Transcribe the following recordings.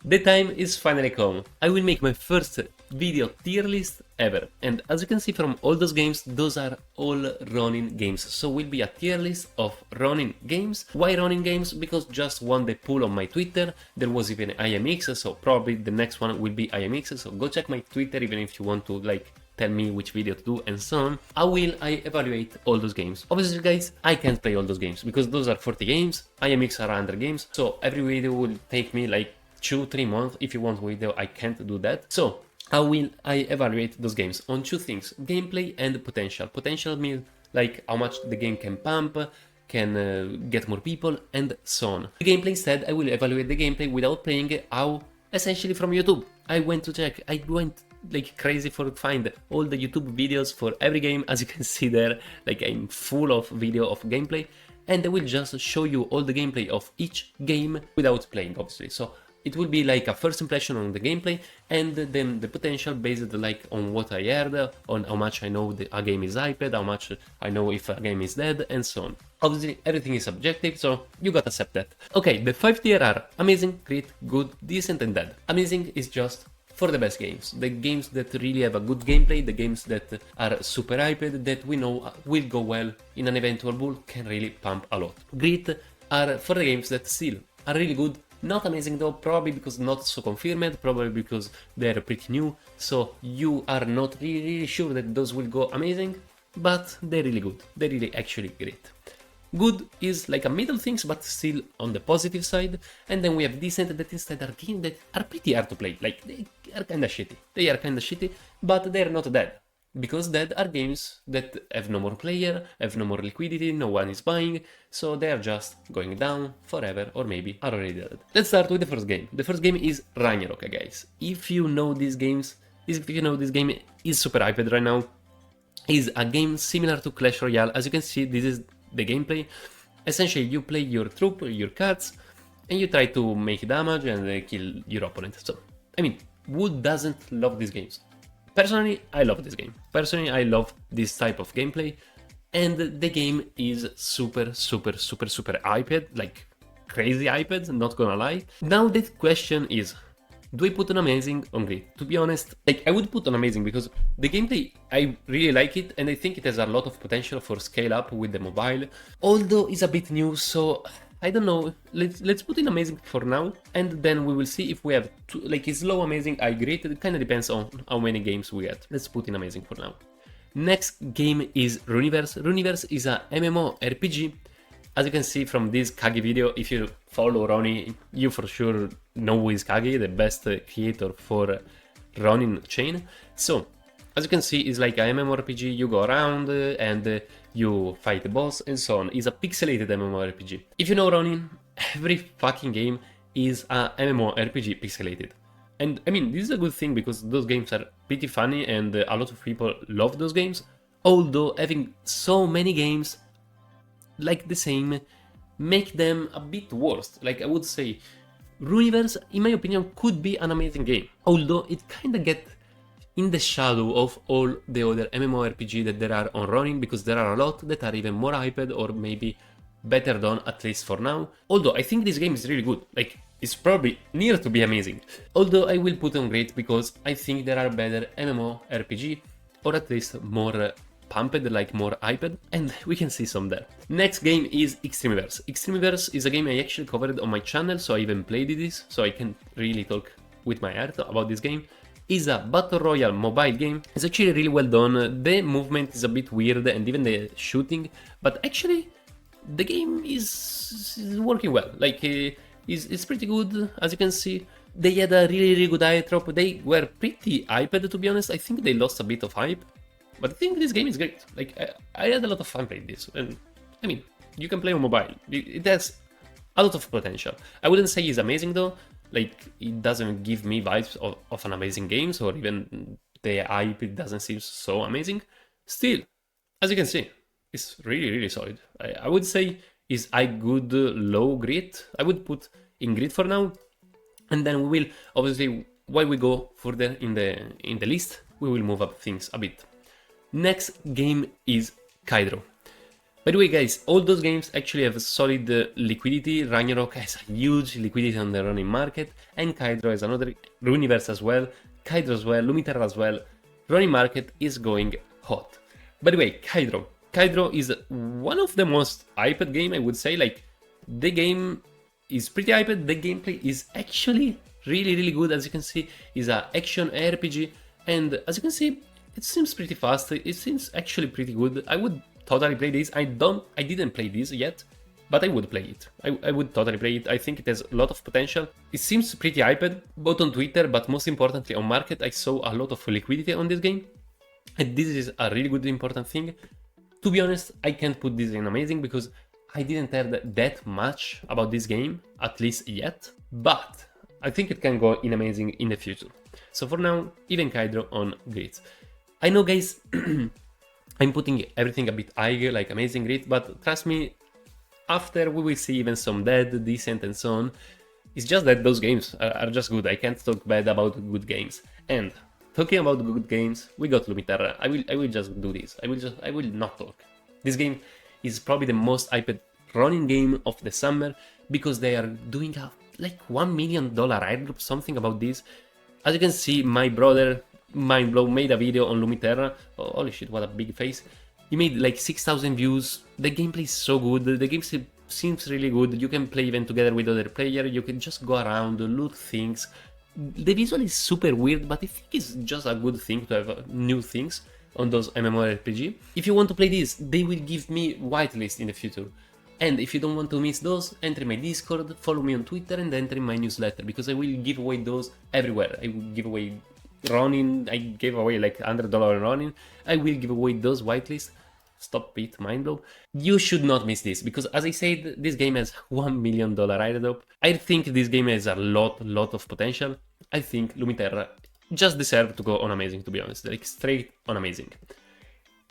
The time is finally come. I will make my first video tier list ever. And as you can see from all those games, those are all Ronin games. So will be a tier list of Ronin games. Why Ronin games? Because just one day pull on my Twitter, there was even IMX, so probably the next one will be IMX. So go check my Twitter even if you want to like tell me which video to do and so on. How will I evaluate all those games? Obviously guys, I can't play all those games because those are 40 games, IMX are 100 games, so every video will take me like 2-3 months. If you want video, I can't do that. So how will I evaluate those games? On two things, gameplay and potential. Potential means like how much the game can pump, can get more people and so on. The gameplay instead, I will evaluate the gameplay without playing how essentially from YouTube. I went to check, I went like crazy for find all the YouTube videos for every game. As you can see there, like I'm full of video of gameplay, and I will just show you all the gameplay of each game without playing, obviously. So it will be like a first impression on the gameplay and then the potential based like on what I heard, on how much I know a game is hyped, how much I know if a game is dead and so on. Obviously everything is subjective, so you gotta accept that. Okay, the 5 tier are amazing, great, good, decent and dead. Amazing is just for the best games, the games that really have a good gameplay, the games that are super hyped, that we know will go well in an eventual bull, can really pump a lot. Great are for the games that still are really good. Not amazing though, probably because not so confirmed, probably because they're pretty new, so you are not really sure that those will go amazing, but they're really good, they're really actually great. Good is like a middle things, but still on the positive side, and then we have decent that instead are games that are pretty hard to play, like they are kinda shitty, but they're not dead. Because dead are games that have no more player, have no more liquidity, no one is buying, so they are just going down forever or maybe are already dead. Let's start with the first game. The first game is Ragnarok, guys. If you know this game is super hyped right now. Is a game similar to Clash Royale. As you can see, this is the gameplay. Essentially, you play your troop, your cards, and you try to make damage and kill your opponent. So, I mean, who doesn't love these games? Personally, I love this game. Personally, I love this type of gameplay, and the game is super hyped, like crazy hyped, not gonna lie. Now the question is, do I put an amazing on great? To be honest, like I would put an amazing because the gameplay, I really like it, and I think it has a lot of potential for scale up with the mobile, although it's a bit new, so I don't know, let's put in amazing for now, and then we will see if we have like it's low amazing, high great, it kinda depends on how many games we get. Let's put in amazing for now. Next game is Ruiniverse. Ruiniverse is a MMORPG. As you can see from this Kagi video, if you follow Ronin, you for sure know who is Kagi, the best creator for Ronin chain. So, as you can see, it's like a MMORPG, you go around and you fight the boss and so on. It's a pixelated MMORPG. If you know Ronin, every fucking game is a MMORPG pixelated. And I mean, this is a good thing because those games are pretty funny and a lot of people love those games. Although having so many games like the same make them a bit worse. Like I would say, Ruiniverse, in my opinion, could be an amazing game. Although it kinda get in the shadow of all the other MMORPG that there are on Ronin, because there are a lot that are even more hyped or maybe better done, at least for now. Although I think this game is really good, like it's probably near to be amazing. Although I will put on great because I think there are better MMORPG, or at least more pumped, like more hyped, and we can see some there. Next game is Xtremeverse. Xtremeverse is a game I actually covered on my channel, so I even played this, so I can really talk with my heart about this game. Is a battle royale mobile game. It's actually really well done. The movement is a bit weird and even the shooting, but actually the game is working well. Like it's pretty good, as you can see. They had a really good hype drop. They were pretty hyped, to be honest. I think they lost a bit of hype, but I think this game is great. Like I had a lot of fun playing this, and I mean, you can play on mobile. It has a lot of potential. I wouldn't say it's amazing though. Like, it doesn't give me vibes of an amazing game, or even the hype, it doesn't seem so amazing. Still, as you can see, it's really solid. I would say is high, good, low, great. I would put in great for now, and then we will, obviously, while we go further in the list, we will move up things a bit. Next game is Kaidro. By the way, guys, all those games actually have solid liquidity. Ragnarok has a huge liquidity on the running market, and Kaidro has another, ruiniverse as well, Kaidro as well, lumiterra as well. Running market is going hot. By the way, Kaidro. Kaidro is one of the most hyped game, I would say. Like, the game is pretty hyped, the gameplay is actually really good. As you can see, is a action RPG, and as you can see, it seems pretty fast, it seems actually pretty good. I would totally play this. I didn't play this yet, but I would play it. I would totally play it. I think it has a lot of potential. It seems pretty hyped, both on Twitter, but most importantly on market. I saw a lot of liquidity on this game, and this is a really good important thing. To be honest, I can't put this in amazing because I didn't heard that much about this game, at least yet, but I think it can go in amazing in the future. So for now, even Kaidro on great. I know, guys, I'm putting everything a bit higher, like amazing great, but trust me, after we will see even some dead, decent and so on. It's just that those games are just good. I can't talk bad about good games. And talking about good games, we got lumiterra. I will just do this. I will not talk. This game is probably the most hyped running game of the summer because they are doing a like $1 million airdrop, something about this. As you can see, my brother Mindblow made a video on lumiterra. Oh, holy shit, what a big face. He made like 6,000 views. The gameplay is so good. The game seems really good. You can play even together with other players. You can just go around, loot things. The visual is super weird, but I think it's just a good thing to have new things on those MMORPG. If you want to play this, they will give me whitelist in the future. And if you don't want to miss those, enter my Discord, follow me on Twitter, and enter in my newsletter, because I will give away those everywhere. I will give away RONIN, I gave away like $100 RONIN. I will give away those whitelists. Stop it, Mindblow. You should not miss this, because as I said, this game has $1 million airdrop. I think this game has a lot of potential. I think lumiterra just deserve to go on amazing, to be honest, like straight on amazing.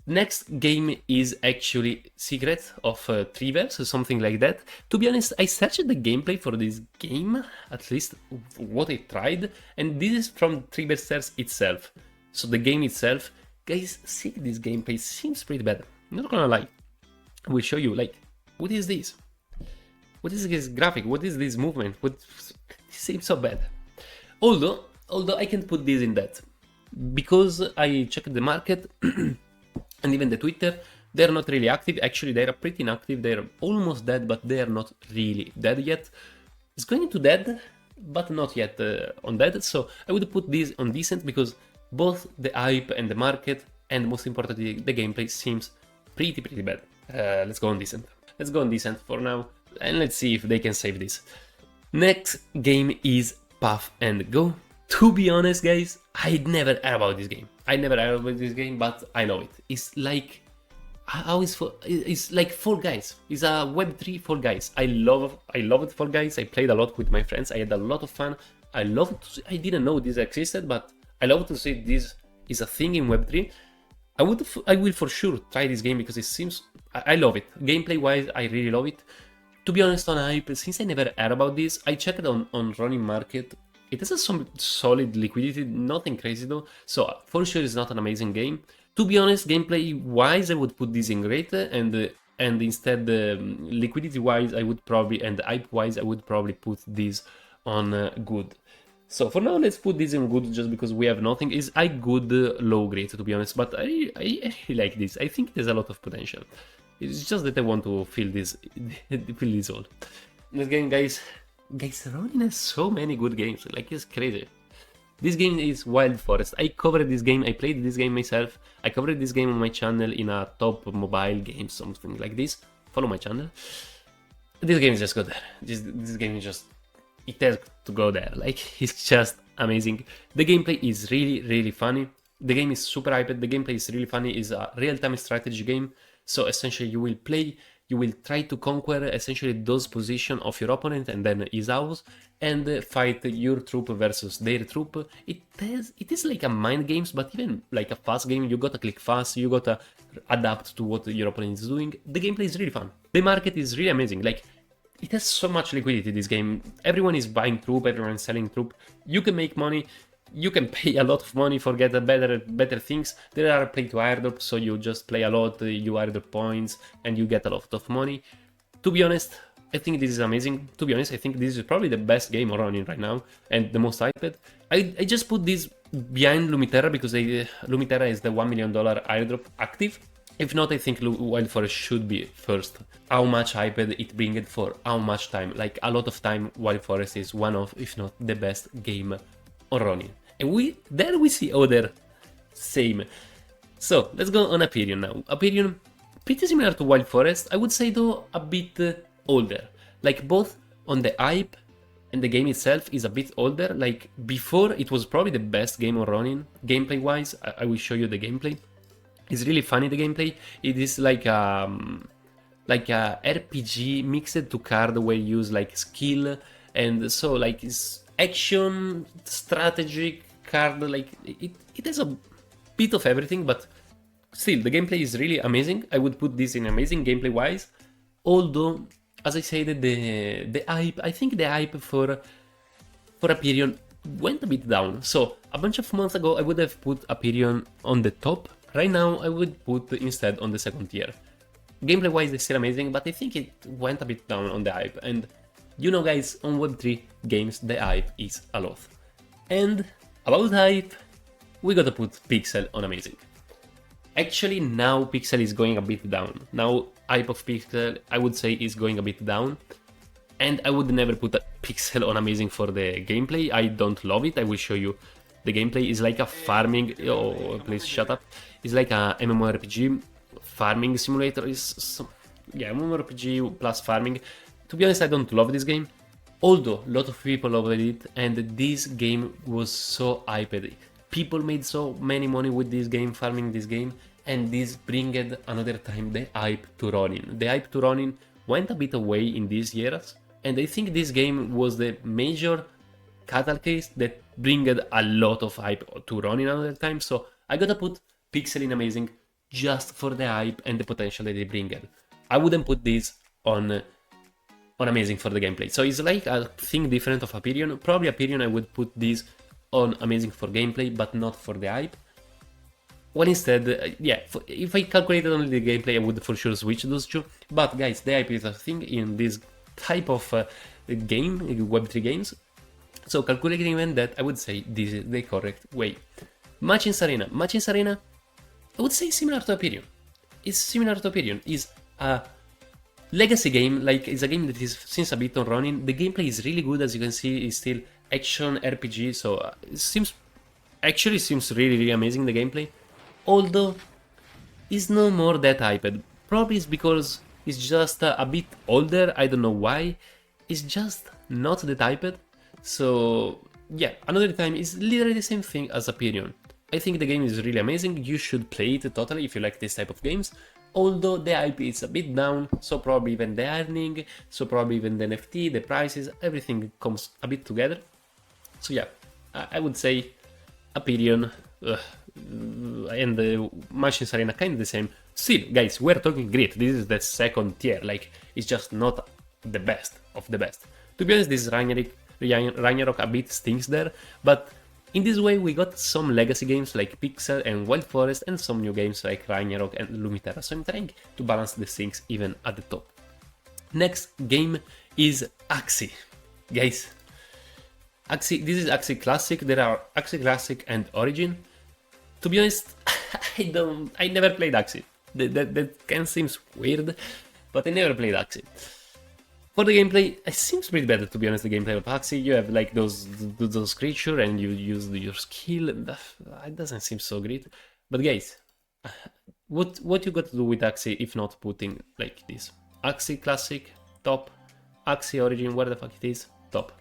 Next game is actually Secret of Xtremeverse, something like that. To be honest, I searched the gameplay for this game, at least what I tried, and this is from Xtremeverse itself. So the game itself, guys, see this gameplay seems pretty bad. I'm not gonna lie. I will show you, like, what is this? What is this graphic? What is this movement? What it seems so bad. Although I can put this in that, because I checked the market and even the Twitter, they're not really active. Actually, they're pretty inactive. They're almost dead, but they are not really dead yet. It's going into dead, but not yet on dead. So I would put this on decent, because both the hype and the market, and most importantly, the gameplay seems pretty bad. Let's go on decent. Let's go on decent for now, and let's see if they can save this. Next game is Path and Go. To be honest, guys, I'd never heard about this game. But I love it. It's like, it's like Fall Guys. It's a Web3 Fall Guys. I love it, Fall Guys. I played a lot with my friends. I had a lot of fun. I didn't know this existed, but I love to see this is a thing in Web3. I will for sure try this game, because it seems, I love it. Gameplay wise, I really love it. To be honest, on hype, since I never heard about this, I checked on running market. It has some solid liquidity, nothing crazy though, so for sure it's not an amazing game. To be honest, gameplay wise, I would put this in great, and instead liquidity wise, I would probably, and hype wise, I would probably put this on good. So for now, let's put this in good, just because we have nothing. Is I good low grade, to be honest, but I really like this. I think there's a lot of potential. It's just that I want to feel this all. Next game, guys. Guys, Ronin has so many good games, like it's crazy. This game is Wild Forest. I covered this game, I played this game myself. I covered this game on my channel in a top mobile game, something like this. Follow my channel. This game is just go there. This game is just, it has to go there. Like, it's just amazing. The gameplay is really funny. The game is super hyped. The gameplay is really funny. It's a real-time strategy game. So essentially you will try to conquer essentially those positions of your opponent and then his house, and fight your troop versus their troop. It is like a mind games, but even like a fast game. You gotta click fast, you gotta adapt to what your opponent is doing. The gameplay is really fun. The market is really amazing. Like, it has so much liquidity, this game. Everyone is buying troop, everyone is selling troop. You can make money. you can pay a lot of money for get better things. There are play to airdrop, so you just play a lot, you airdrop points, and you get a lot of money. To be honest, I think this is amazing. To be honest, I think this is probably the best game on RONIN right now, and the most hyped. I just put this behind Lumiterra because Lumiterra is the $1 million airdrop active. If not, I think Wild Forest should be first. How much hype it bringed for how much time? Like a lot of time, Wild Forest is one of, if not the best game on RONIN. And there we see other same. So let's go on Apeiron now. Apeiron, pretty similar to Wild Forest. I would say though a bit older. Like both on the hype and the game itself is a bit older. Like before, it was probably the best game on RONIN gameplay wise. I will show you the gameplay. It's really funny, the gameplay. It is like a RPG mixed to card where you use like skill, and so like it's action, strategic card, like it has a bit of everything, but still the gameplay is really amazing. I would put this in amazing gameplay wise, although as I said, the hype, I think the hype for Apeiron went a bit down. So a bunch of months ago I would have put Apeiron on the top. Right now, I would put instead on the second tier. Gameplay-wise, it's still amazing, but I think it went a bit down on the hype. And you know, guys, on Web3 games, the hype is a lot. And about hype, we gotta put Pixel on amazing. Actually, now Pixel is going a bit down. Now, hype of Pixel, I would say, is going a bit down. And I would never put a Pixel on amazing for the gameplay. I don't love it. I will show you. The gameplay is like a farming, oh please shut up, it's like a MMORPG farming simulator, yeah, MMORPG plus farming. To be honest, I don't love this game, although a lot of people loved it, and this game was so hyped. People made so many money with this game, farming this game, and this bringed another time the hype to RONIN. The hype to RONIN went a bit away in these years, and I think this game was the major catalyst that bring a lot of hype to RONIN another time, so I gotta put Pixel in amazing just for the hype and the potential that they bring. I wouldn't put this on amazing for the gameplay, so it's like a thing different of Apeiron. Probably Apeiron I would put this on amazing for gameplay, but not for the hype. Well, instead, yeah, if I calculated only the gameplay, I would for sure switch those two. But guys, the hype is a thing in this type of game, Web3 games. So calculating even that, I would say this is the correct way. Machines Arena. Machines Arena, I would say similar to Apeiron. It's similar to Apeiron. It's a legacy game, like it's a game that is since a bit on RONIN. The gameplay is really good, as you can see. It's still action RPG, so it seems really amazing, the gameplay. Although it's no more that hyped. Probably it's because it's just a bit older. I don't know why. It's just not that hyped. So yeah, another time is literally the same thing as Apeiron. I think the game is really amazing. You should play it totally if you like this type of games. Although the hype is a bit down, so probably even the earning, so probably even the NFT, the prices, everything comes a bit together. So yeah, I would say Apeiron and the Machines Arena kind of the same. Still, guys, we're talking great. This is the second tier. Like, it's just not the best of the best. To be honest, this is Ragnarok a bit stinks there, but in this way we got some legacy games like Pixel and Wild Forest and some new games like Ragnarok and Lumiterra, so I'm trying to balance the things even at the top. Next game is Axie. Guys, Axie, this is Axie Classic. There are Axie Classic and Origin. To be honest, I never played Axie. That kind of seems weird, but I never played Axie. For the gameplay, it seems pretty better, to be honest, the gameplay of Axie. You have like those creatures and you use your skill. It doesn't seem so great. But guys, what you got to do with Axie if not putting like this? Axie Classic, top. Axie Origin, where the fuck it is? Top.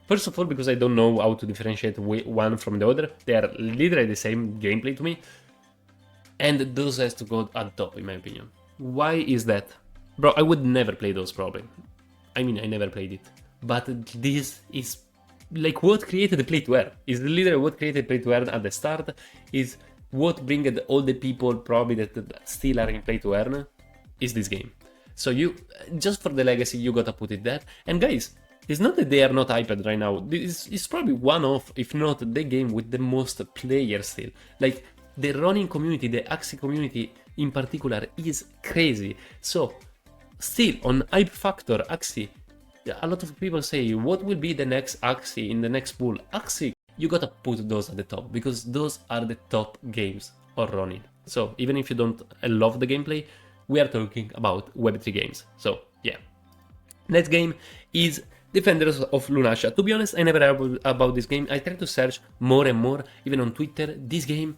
First of all, because I don't know how to differentiate one from the other. They are literally the same gameplay to me. And those has to go at top, in my opinion. Why is that? Bro, I would never play those probably. I mean, I never played it. But this is like what created the play to earn. Is literally what created play to earn at the start. Is what bringed all the people probably that still are in play to earn. Is this game. So you, just for the legacy, you gotta put it there. And guys, It's not that they are not hyped right now. This is probably one of, if not the game with the most players still. Like, the Ronin community, the Axie community in particular, is crazy. So, still, on hype factor, Axie, a lot of people say, what will be the next Axie in the next pool? Axie, you gotta put those at the top, because those are the top games on Ronin. So, even if you don't love the gameplay, we are talking about Web3 games. So, yeah. Next game is Defenders of Lunasha. To be honest, I never heard about this game. I tried to search more and more, even on Twitter. This game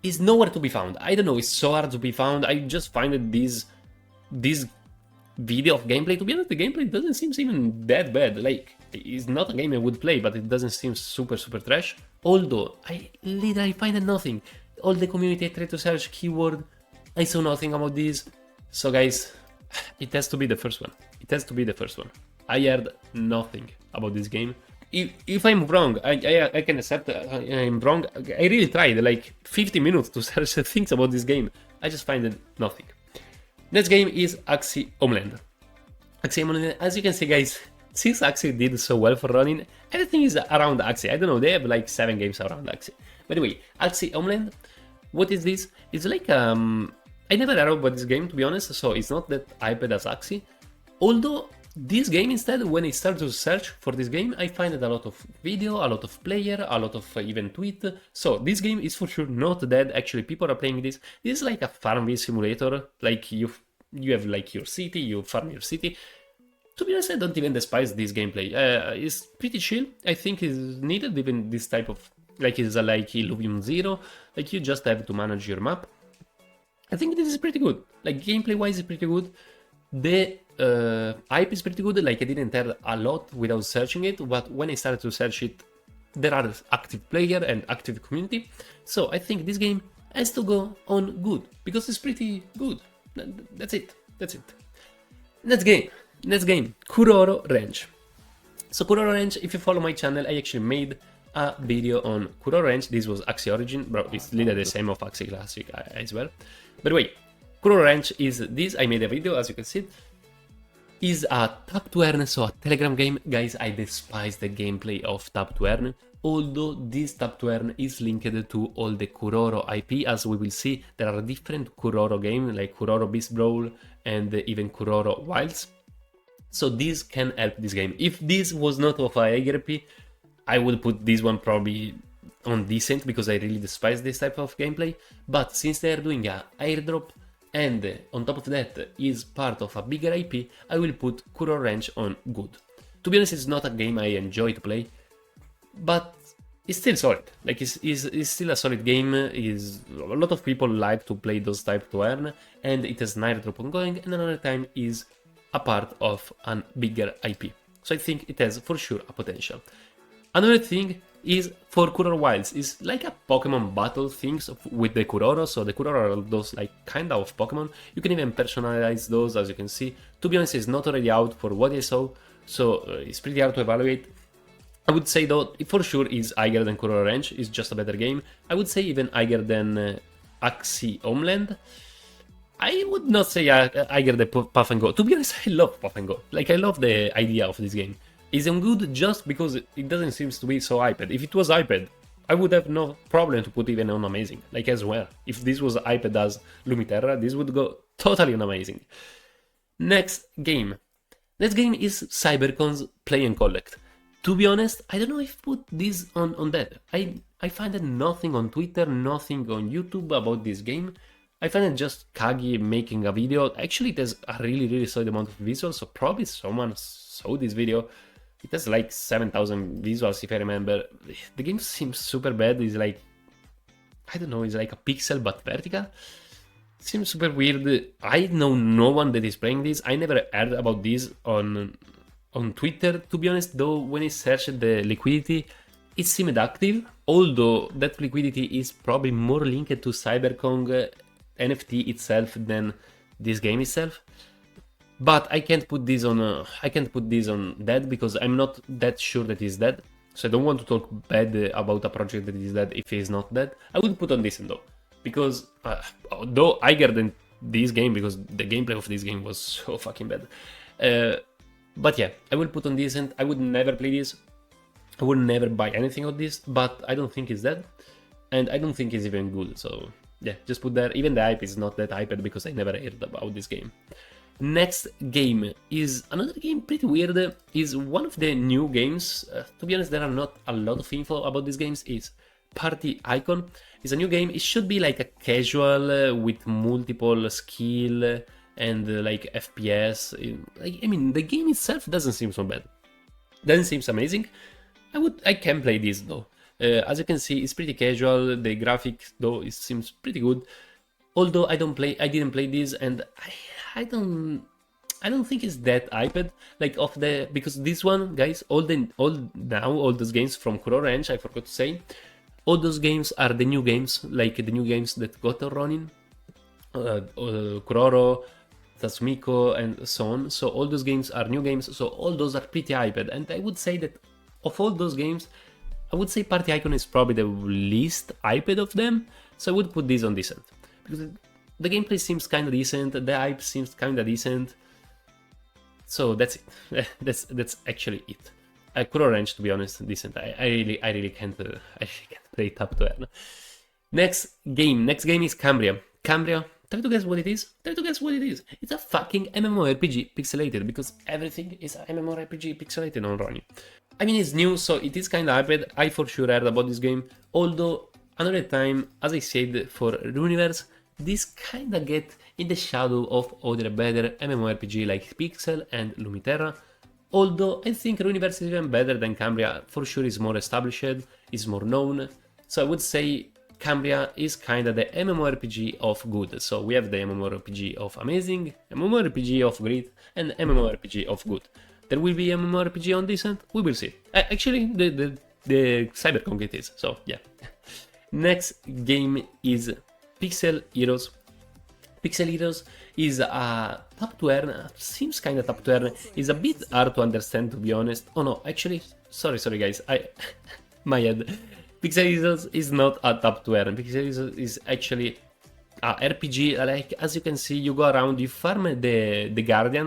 is nowhere to be found. I don't know, it's so hard to be found. I just find this video of gameplay. To be honest, the gameplay doesn't seem even that bad. Like, it's not a game I would play, but it doesn't seem super trash. Although, I literally find nothing. All the community I tried to search keyword, I saw nothing about this. So guys, it has to be the first one. It has to be the first one. I heard nothing about this game. If I'm wrong, I can accept I'm wrong. I really tried like 50 minutes to search things about this game. I just find nothing. Next game is Axie Homeland. Axie Homeland, as you can see guys, since Axie did so well for Ronin, everything is around Axie. I don't know, they have like 7 games around Axie. By the way, Axie Homeland, what is this? It's like, I never heard about this game to be honest, so it's not that hyped as Axie. Although, this game instead, when I start to search for this game, I find a lot of video, a lot of player, a lot of even tweet. So this game is for sure not dead. Actually, people are playing this. This is like a farmville simulator. Like you have like your city, you farm your city. To be honest, I don't even despise this gameplay. It's pretty chill. I think it's needed even this type of like it's like Illuvium Zero. Like you just have to manage your map. I think this is pretty good. Like gameplay wise, it's pretty good. The hype is pretty good, like I didn't tell a lot without searching it, but when I started to search it, there are active player and active community, so I think this game has to go on good, because it's pretty good. That's it. Next game, Kuroro Ranch. So Kuroro Ranch, if you follow my channel, I actually made a video on Kuroro Ranch. This was Axie Origin, bro, it's literally the same of Axie Classic as well. By the way, Kuroro Ranch is this, I made a video, as you can see, is a tap to earn, so a Telegram game. Guys, I despise the gameplay of tap to earn, although this tap to earn is linked to all the Kuroro IP, as we will see, there are different Kuroro games, like Kuroro Beast Brawl and even Kuroro Wilds, so this can help this game. If this was not of a higher IP, I would put this one probably on decent, because I really despise this type of gameplay, but since they are doing a airdrop, and on top of that is part of a bigger IP, I will put Kuroro Ranch on good. To be honest, it's not a game I enjoy to play, but it's still solid. Like it's still a solid game. Is a lot of people like to play those type to earn, and it has an airdrop ongoing, and another time is a part of a bigger IP. So I think it has for sure a potential. Another thing is for Kuroro Wilds, is like a Pokemon battle things with the Kuroro. So the Kuroro are those like kind of Pokemon. You can even personalize those, as you can see. To be honest, it's not already out for what I saw, so it's pretty hard to evaluate. I would say though, for sure is higher than Kuroro Ranch, it's just a better game. I would say even higher than Axie Homeland. I would not say higher than Puff and Go. To be honest, I love Puff and Go. Like I love the idea of this game. It's good just because it doesn't seem to be so hyped. If it was hyped, I would have no problem to put even on amazing, like as well. If this was hyped as Lumiterra, this would go totally on amazing. Next game is Cybercon's Play and Collect. To be honest, I don't know if put this on that. I find nothing on Twitter, nothing on YouTube about this game. I find it just Kagi making a video. Actually, it has a really solid amount of visuals, so probably someone saw this video. It has like 7,000 visuals if I remember. The game seems super bad. It's like, I don't know, it's like a pixel but vertical. Seems super weird. I know no one that is playing this. I never heard about this on Twitter, to be honest, though when I searched the liquidity, it seemed active, although that liquidity is probably more linked to Cyberkong NFT itself than this game itself. But I can't put this on dead, because I'm not that sure that it's dead. So I don't want to talk bad about a project that is dead if it's not dead. I would put on decent though, because though higher than this game, because the gameplay of this game was so fucking bad. But yeah, I will put on decent. I would never play this. I would never buy anything of this, but I don't think it's that. And I don't think it's even good, so yeah, just put there. Even the hype is not that hyped because I never heard about this game. Next game is another game pretty weird, is one of the new games. To be honest, there are not a lot of info about these games. It's Party Icon. It's a new game. It should be like a casual with multiple skill and like FPS. I mean, the game itself doesn't seem so bad. Doesn't seem amazing. I can play this though. As you can see, it's pretty casual. The graphics though, it seems pretty good. Although I didn't play this, and I don't think it's that hyped. Like because this one, guys, all those games from kuroro, I forgot to say, all those games are the new games, like the new games that got a RONIN, kuroro, tastumeeko, and so on. So all those games are new games. So all those are pretty hyped, and I would say that of all those games, I would say Party Icon is probably the least hyped of them, so I would put this on decent. Because the gameplay seems kinda decent, the hype seems kinda decent, so that's it. that's actually it. kuroro, to be honest, decent. I really can't play it up to earn. Next game is Cambria. Try to guess what it is? It's a fucking MMORPG pixelated, because everything is a MMORPG pixelated on RONIN. I mean, it's new, so it is kinda hyped. I for sure heard about this game, although another time, as I said for ruiniverse, this kinda get in the shadow of other better MMORPG like Pixel and Lumiterra. Although I think ruiniverse is even better than Cambria, for sure is more established, is more known, so I would say Cambria is kinda the MMORPG of good. So we have the MMORPG of amazing, MMORPG of great, and MMORPG of good. There will be MMORPG on decent? We will see. Actually, the Cyberpunk it is, so yeah. Next game is Pixel Heroes. Pixel Heroes is a tap to earn, seems kinda tap to earn, is a bit hard to understand, to be honest. Oh no, actually, sorry guys, my head. Pixel Heroes is not a tap to earn. Pixel Heroes is actually a RPG. Like, as you can see, you go around, you farm the guardian,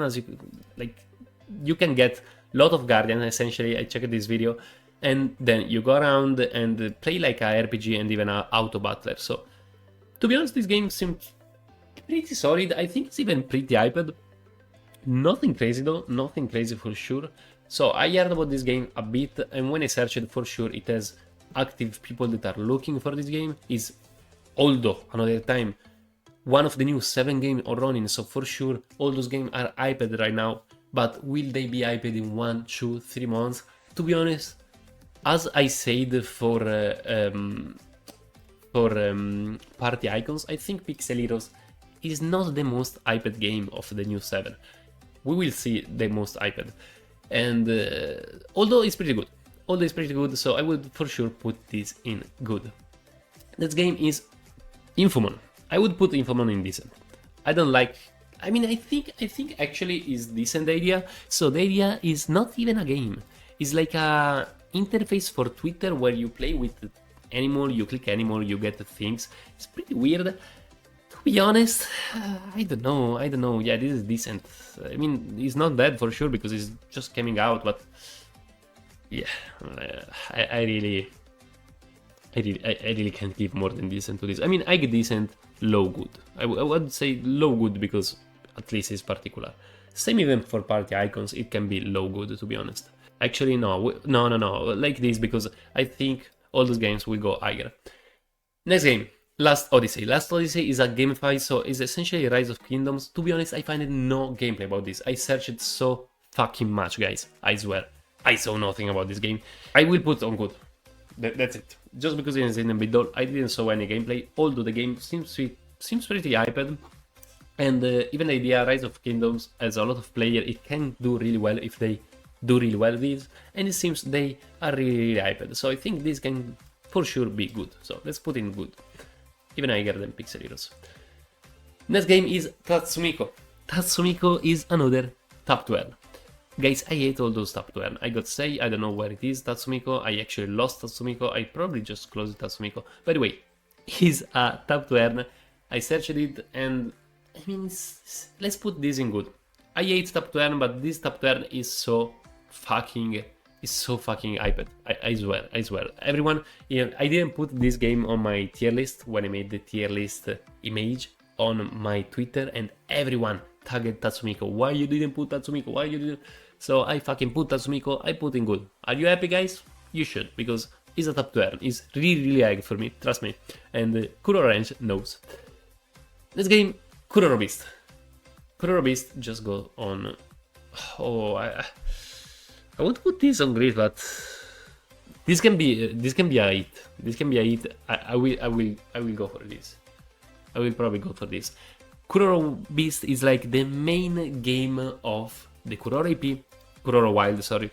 you can get a lot of guardian essentially. I checked this video, and then you go around and play like a RPG and even a auto battler. So to be honest, this game seems pretty solid. I think it's even pretty hyped. Nothing crazy though, nothing crazy for sure. So I heard about this game a bit, and when I searched it, for sure it has active people that are looking for this game. Is, although another time, one of the new 7 games on RONIN, so for sure all those games are hyped right now. But will they be hyped in 1, 2, 3 months? To be honest, as I said for Party Icons, I think Pixel Heroes is not the most hyped game of the new 7. We will see the most hyped, and although it's pretty good, so I would for sure put this in good. This game is Infomon. I would put Infomon in decent. I don't like. I mean, I think actually is decent idea. So the idea is not even a game. It's like a interface for Twitter where you play with animal, you click animal, you get things. It's pretty weird. To be honest, I don't know. Yeah, this is decent. I mean, it's not bad for sure because it's just coming out, but yeah, I really can't give more than decent to this. I mean, I get decent, low good. I would say low good because at least it's particular. Same even for Party Icons, it can be low good, to be honest. Actually, no, like this, because I think all those games will go higher. Next game, Last Odyssey. Last Odyssey is a gamify, so it's essentially Rise of Kingdoms. To be honest, I find no gameplay about this. I searched so fucking much, guys. I swear. I saw nothing about this game. I will put on good. That's it. Just because it's in a bit dull, I didn't saw any gameplay, although the game seems pretty hyped. And even the idea, Rise of Kingdoms, has a lot of players, it can do really well if they do really well with this, and it seems they are really hyped. So I think this can for sure be good. So let's put in good. Even higher than Pixel Heroes. Next game is Tastumeeko. Tastumeeko is another tap to earn. Guys, I hate all those tap to earn. I got to say, I don't know where it is, Tastumeeko. I actually lost Tastumeeko. I probably just closed Tastumeeko. By the way, he's a tap to earn. I searched it, and I mean, let's put this in good. I hate top 10, but this top 10 is so fucking hyped. I swear. Everyone, yeah, I didn't put this game on my tier list when I made the tier list image on my Twitter, and everyone tagged Tastumeeko. Why you didn't put Tastumeeko? Why you didn't? So I fucking put Tastumeeko. I put in good. Are you happy, guys? You should, because it's a top 10. It's really high for me, trust me. And Kuroro Range knows. This game, Kuroro Beast. Kuroro Beast just go on. Oh, I want to put this on grid, but this can be a hit. This can be a hit. I will go for this. I will probably go for this. Kuroro Beast is like the main game of the Kuroro EP, Kuroro Wild, sorry.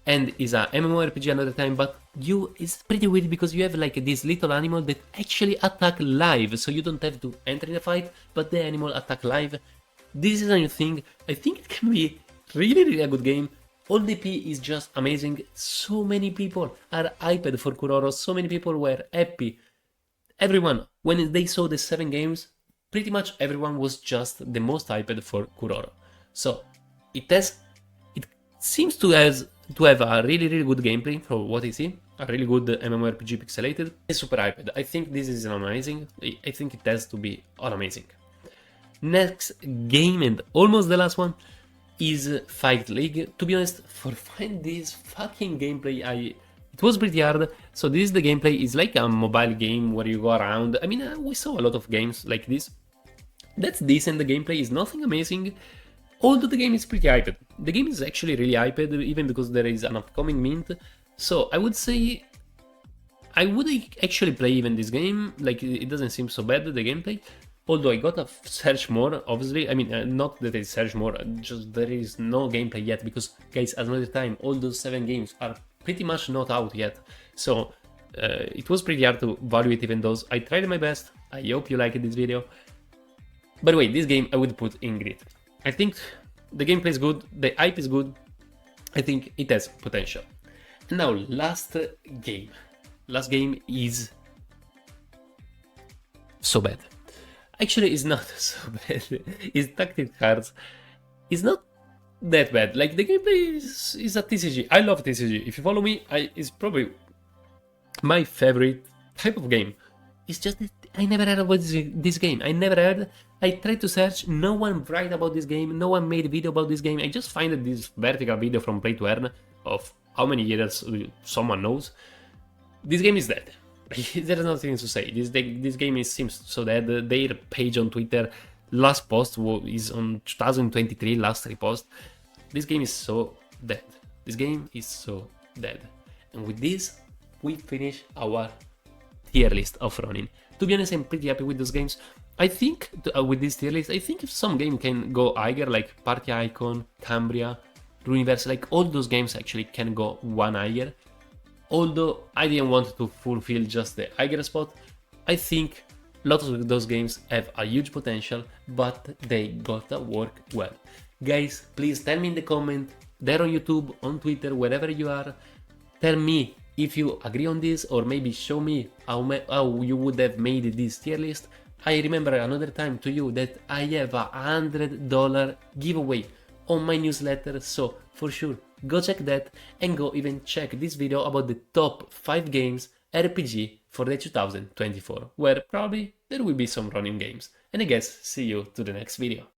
And is a MMORPG another time, but it's pretty weird because you have like this little animal that actually attack live, so you don't have to enter in a fight, but the animal attack live. This is a new thing. I think it can be really a good game. All the P is just amazing. So many people are hyped for Kuroro. So many people were happy. Everyone, when they saw the 7 games, pretty much everyone was just the most hyped for Kuroro. So it seems to have a really good gameplay for what I see. A really good MMORPG pixelated. It's super hyped. I think this is amazing. I think it has to be all amazing. Next game, and almost the last one, is Fight League. To be honest, for finding this fucking gameplay, it was pretty hard. So this is the gameplay. It's like a mobile game where you go around. I mean, we saw a lot of games like this. That's decent. The gameplay is nothing amazing, although the game is pretty hyped. The game is actually really hyped, even because there is an upcoming mint. So I would say I would actually play even this game. Like, it doesn't seem so bad, the gameplay. Although I gotta search more, obviously. I mean, not that I search more, just there is no gameplay yet, because, guys, another time, all those 7 games are pretty much not out yet. So it was pretty hard to evaluate even those. I tried my best. I hope you liked this video. By the way, this game I would put in grid. I think the gameplay is good, the hype is good. I think it has potential. And now, last game. Last game is so bad. Actually, it's not so bad. It's Tactic Cards. It's not that bad. Like, the gameplay is a TCG. I love TCG. If you follow me, it's probably my favorite type of game. It's just that I never heard about this game. I never heard. I tried to search. No one write about this game. No one made a video about this game. I just find this vertical video from Play to Earn of how many years someone knows. This game is dead. There's nothing to say. This game seems so dead. Their page on Twitter, last post is on 2023, last repost. This game is so dead. This game is so dead. And with this, we finish our tier list of Ronin. To be honest, I'm pretty happy with those games. I think with this tier list, I think if some game can go higher, like Party Icon, Cambria, Ruiniverse, like all those games actually can go one higher. Although I didn't want to fulfill just the higher spot, I think lots of those games have a huge potential, but they gotta work well. Guys, please tell me in the comment, there on YouTube, on Twitter, wherever you are, tell me if you agree on this, or maybe show me how you would have made this tier list. I remember another time to you that I have a $100 giveaway on my newsletter, so for sure go check that, and go even check this video about the top 5 games RPG for the 2024, where probably there will be some running games. And I guess see you to the next video.